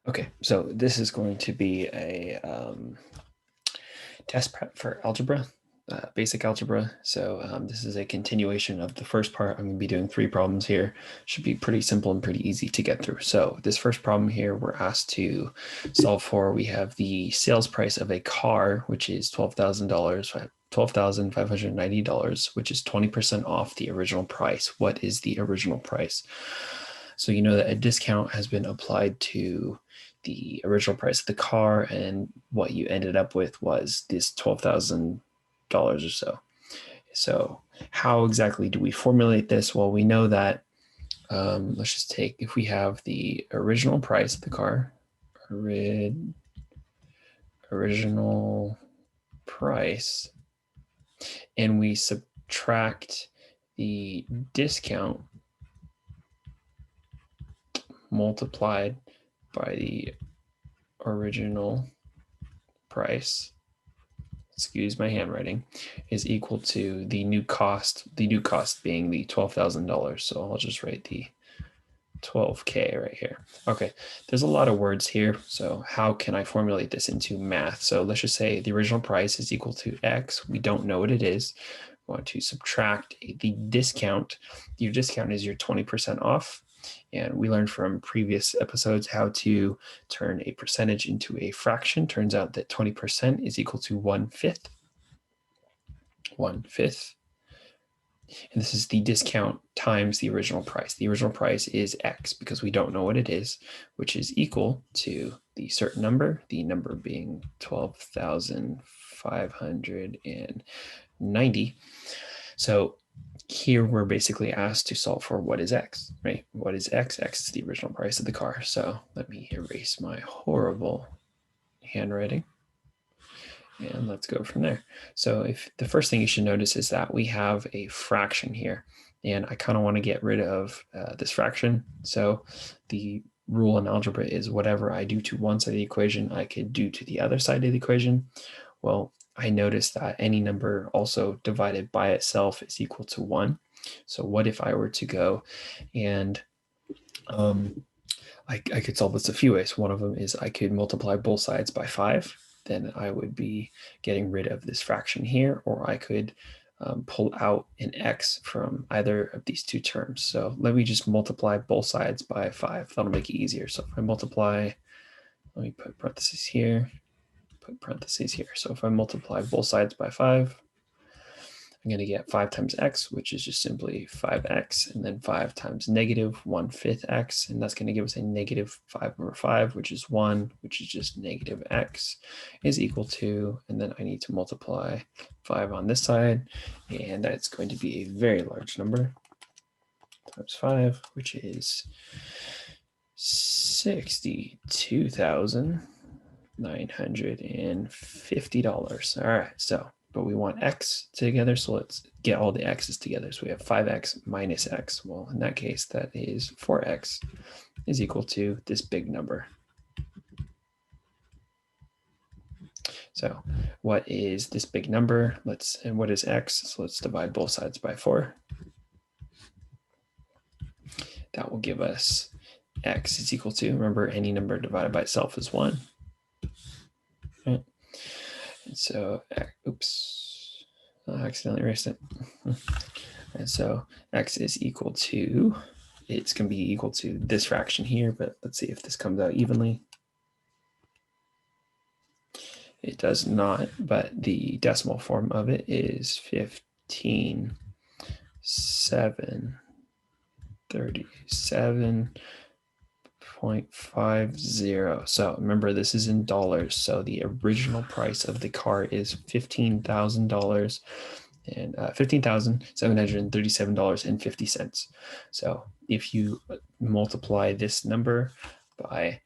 Okay, so this is going to be a test prep for algebra, basic algebra. So this is a continuation of the first part. I'm going to be doing 3 problems here. Should be pretty simple and pretty easy to get through. So this first problem here, we're asked to solve for. We have the sales price of a car, which is $12,000. $12,590, which is 20% off the original price. What is the original price? So you know that a discount has been applied to the original price of the car, and what you ended up with was this $12,000 or so. So how exactly do we formulate this? Well, we know that let's just take, if we have the original price of the car, original price, and we subtract the discount multiplied by the original price, excuse my handwriting, is equal to the new cost being the $12,000. So I'll just write the 12K right here. Okay, there's a lot of words here. So how can I formulate this into math? So let's just say the original price is equal to X. We don't know what it is. We want to subtract the discount. Your discount is your 20% off. And we learned from previous episodes how to turn a percentage into a fraction. Turns out that 20% is equal to 1/5. 1/5. And this is the discount times the original price. The original price is X because we don't know what it is, which is equal to the certain number, the number being 12,590. So here we're basically asked to solve for what is X, right? What is X? X is the original price of the car. So let me erase my horrible handwriting. And let's go from there. So if the first thing you should notice is that we have a fraction here, and I kind of want to get rid of this fraction. So the rule in algebra is whatever I do to one side of the equation, I could do to the other side of the equation. Well, I noticed that any number also divided by itself is equal to 1. So what if I were to go and I could solve this a few ways. One of them is I could multiply both sides by 5. Then I would be getting rid of this fraction here, or I could pull out an x from either of these two terms. So let me just multiply both sides by 5. That'll make it easier. So if I multiply, let me put parentheses here, put parentheses here. So if I multiply both sides by 5, I'm going to get 5 times x, which is just simply 5x, and then 5 times negative 1/5 x, and that's going to give us a negative 5/5, which is 1, which is just negative x, is equal to, and then I need to multiply 5 on this side, and that's going to be a very large number, times 5, which is $62,950. All right, so but we want x together, so let's get all the x's together. So we have 5x minus x. Well, in that case, that is 4x is equal to this big number. So what is this big number? And what is x? So let's divide both sides by 4. That will give us x is equal to, remember, any number divided by itself is 1. Right? And so, oops, I accidentally erased it. And so x is equal to, it's going to be equal to this fraction here, but let's see if this comes out evenly. It does not, but the decimal form of it is 15,737.50. So remember, this is in dollars. So the original price of the car is $15,000 and $15,737.50. So if you multiply this number by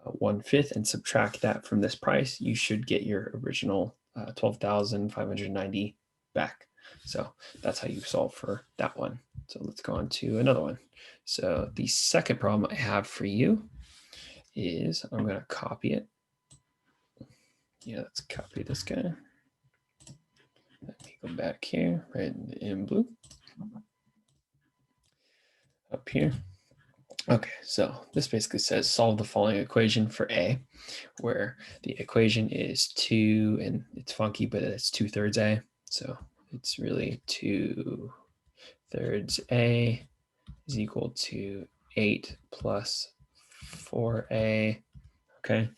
1/5 and subtract that from this price, you should get your original 12,590 back. So that's how you solve for that one. So let's go on to another one. So the second problem I have for you is, I'm going to copy it. Yeah, let's copy this guy. Let me go back here, right in blue, up here. Okay, so this basically says solve the following equation for A, where the equation is 2, and it's funky, but it's 2/3 A. So it's really 2/3 A is equal to 8 plus 4A. Okay,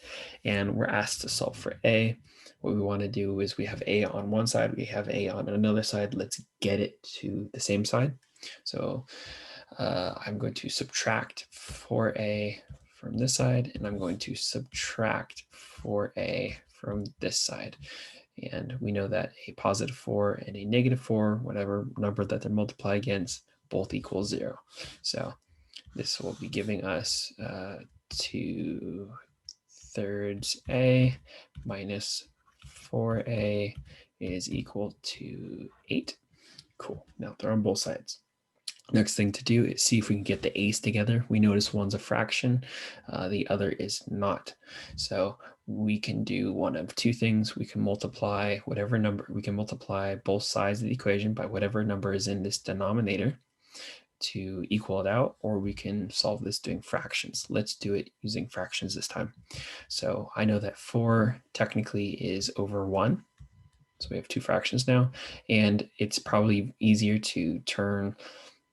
and we're asked to solve for A. What we want to do is we have A on one side, we have A on another side. Let's get it to the same side. So I'm going to subtract 4A from this side, and I'm going to subtract 4A from this side. And we know that a positive 4 and a negative 4, whatever number that they're multiplied against, both equal 0. So this will be giving us 2/3 A minus 4A is equal to 8. Cool. Now they're on both sides. Next thing to do is see if we can get the a's together. We notice one's a fraction, the other is not. So we can do one of two things. We can multiply whatever number, we can multiply both sides of the equation by whatever number is in this denominator to equal it out, or we can solve this doing fractions. Let's do it using fractions this time. So I know that 4 technically is over 1. So we have two fractions now, and it's probably easier to turn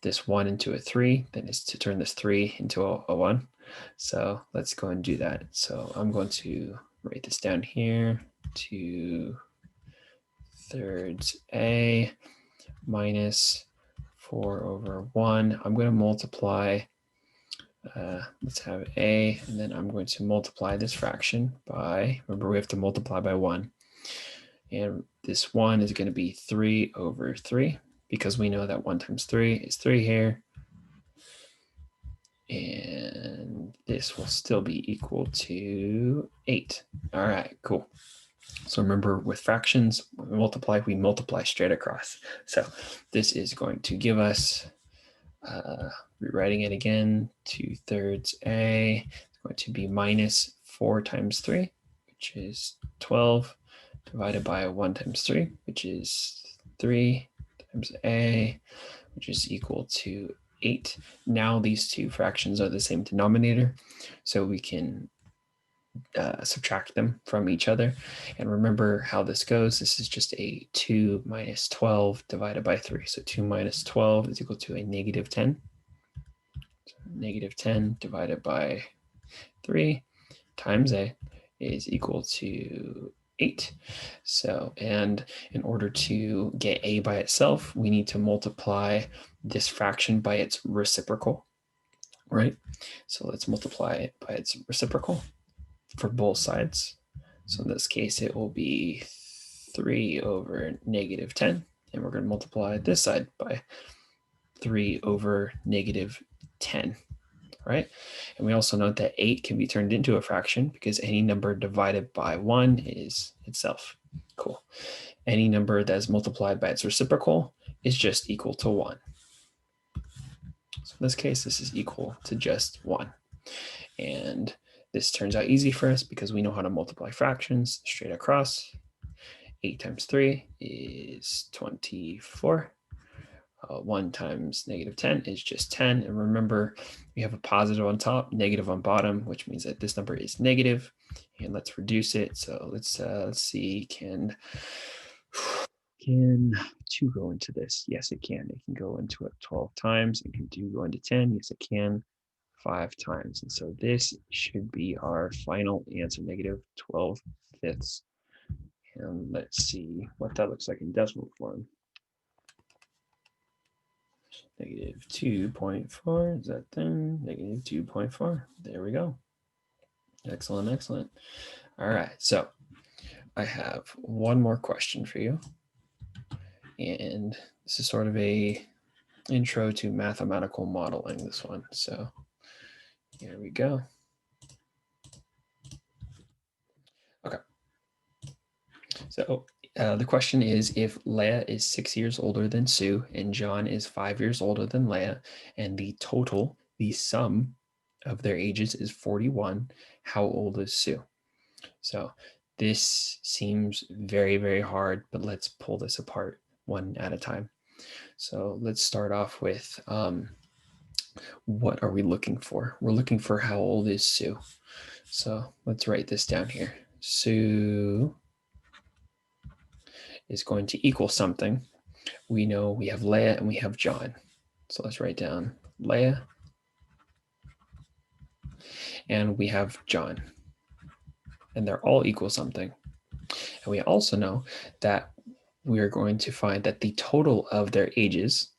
this 1 into a 3 than is to turn this 3 into a 1. So let's go and do that. So I'm going to write this down here, 2/3 A minus 4/1. I'm going to multiply, let's have A, and then I'm going to multiply this fraction by, remember we have to multiply by 1. And this 1 is going to be 3/3, because we know that 1 times 3 is 3 here. And this will still be equal to 8. All right, cool. So remember, with fractions, when we multiply straight across. So this is going to give us, rewriting it again, 2/3 A. It's going to be minus 4 times 3, which is 12, divided by 1 times 3, which is 3 times A, which is equal to 8. Now these two fractions are the same denominator, so we can subtract them from each other. And remember how this goes. This is just a 2 minus 12 divided by 3. So 2 minus 12 is equal to a negative 10. So negative 10 divided by 3 times A is equal to 8. So, and in order to get A by itself, we need to multiply this fraction by its reciprocal, right? So let's multiply it by its reciprocal for both sides. So in this case, it will be 3/-10, and we're going to multiply this side by 3/-10. Right? And we also note that 8 can be turned into a fraction because any number divided by 1 is itself. Cool. Any number that is multiplied by its reciprocal is just equal to 1. So in this case, this is equal to just 1. And this turns out easy for us because we know how to multiply fractions straight across. 8 times 3 is 24. 1 times negative 10 is just 10. And remember, we have a positive on top, negative on bottom, which means that this number is negative. And let's reduce it. So let's see, can 2 go into this? Yes, it can. It can go into it 12 times. It can go into 10. Yes, it can. 5 times. And so this should be our final answer, negative 12/5. And let's see what that looks like in decimal form. Negative 2.4, is that then? Negative 2.4, there we go. Excellent, excellent. All right, so I have one more question for you. And this is sort of a intro to mathematical modeling, this one. So here we go. Okay. So the question is, if Leah is 6 years older than Sue and John is 5 years older than Leah, and the total, the sum of their ages is 41, how old is Sue? So this seems very, very hard, but let's pull this apart one at a time. So let's start off with what are we looking for? We're looking for how old is Sue. So let's write this down here. Sue is going to equal something. We know we have Leah and we have John. So let's write down Leah and we have John. And they're all equal something. And we also know that we are going to find that the total of their ages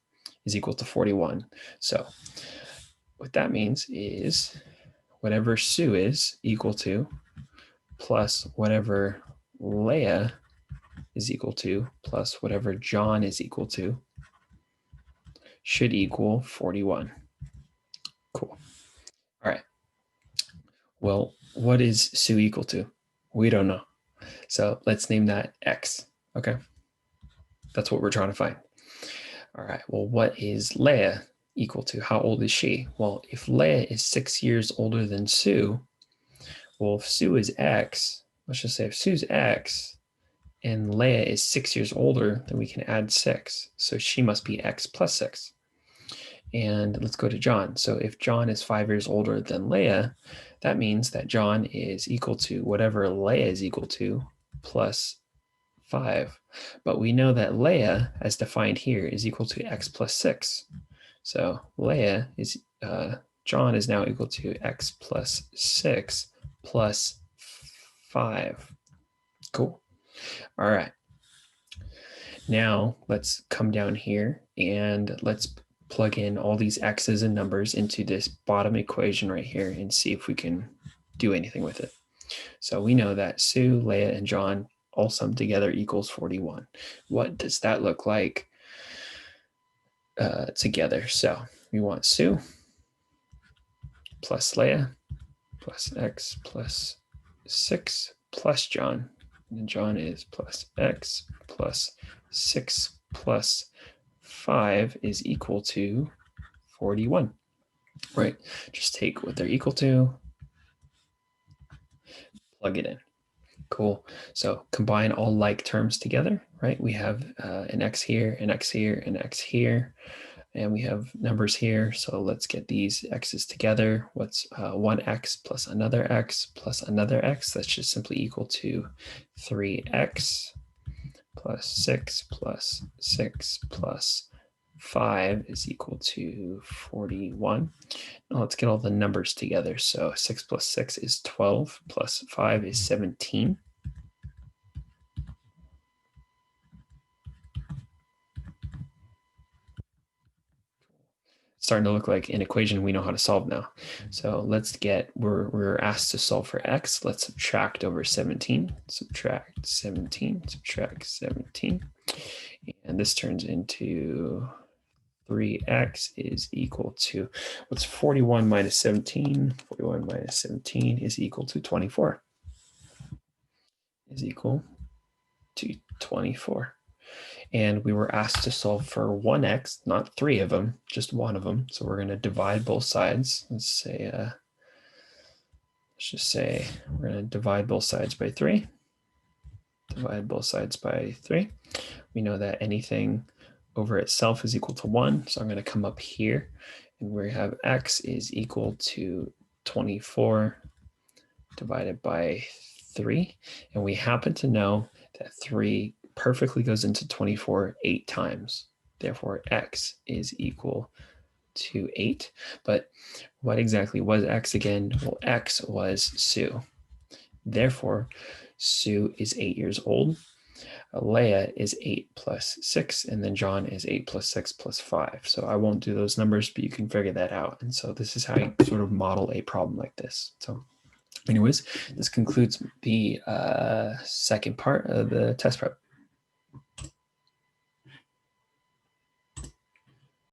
is equal to 41. So what that means is whatever Sue is equal to plus whatever Leah is equal to plus whatever John is equal to should equal 41. Cool. All right. Well, what is Sue equal to? We don't know. So let's name that X. Okay. That's what we're trying to find. All right. Well, what is Leah equal to? How old is she? Well, if Leah is 6 years older than Sue, well, if Sue is X, let's just say if Sue's X and Leah is 6 years older, then we can add 6. So she must be X plus 6. And let's go to John. So if John is 5 years older than Leah, that means that John is equal to whatever Leah is equal to plus 5. But we know that Leah, as defined here, is equal to X plus 6. So Leah is, John is now equal to X plus 6 plus 5. Cool. All right. Now let's come down here and let's plug in all these X's and numbers into this bottom equation right here and see if we can do anything with it. So we know that Sue, Leah, and John all summed together equals 41. What does that look like together? So we want Sue plus Leah plus X plus 6 plus John. And John is plus X plus 6 plus 5 is equal to 41. Right? Just take what they're equal to, plug it in. Cool. So combine all like terms together, right? We have an X here, an X here, an X here, and we have numbers here. So let's get these X's together. What's 1X plus another X plus another X? That's just simply equal to 3X plus 6 plus 6 plus 5 is equal to 41. Now let's get all the numbers together. So 6 plus 6 is 12, plus 5 is 17. Starting to look like an equation we know how to solve now. So let's get, we're asked to solve for X. Let's subtract over 17, subtract 17, subtract 17. And this turns into 3X is equal to, what's 41 minus 17? 41 minus 17 is equal to 24. Is equal to 24. And we were asked to solve for 1x, not 3 of them, just 1 of them. So we're going to divide both sides. Let's just say we're going to divide both sides by 3. Divide both sides by 3. We know that anything over itself is equal to 1. So I'm going to come up here and we have x is equal to 24 divided by 3. And we happen to know that 3 perfectly goes into 24 8 times. Therefore, x is equal to 8. But what exactly was x again? Well, x was Sue. Therefore, Sue is 8 years old. Leah is 8 plus 6, and then John is 8 plus 6 plus 5. So I won't do those numbers, but you can figure that out. And so this is how you sort of model a problem like this. So anyways, this concludes the second part of the test prep.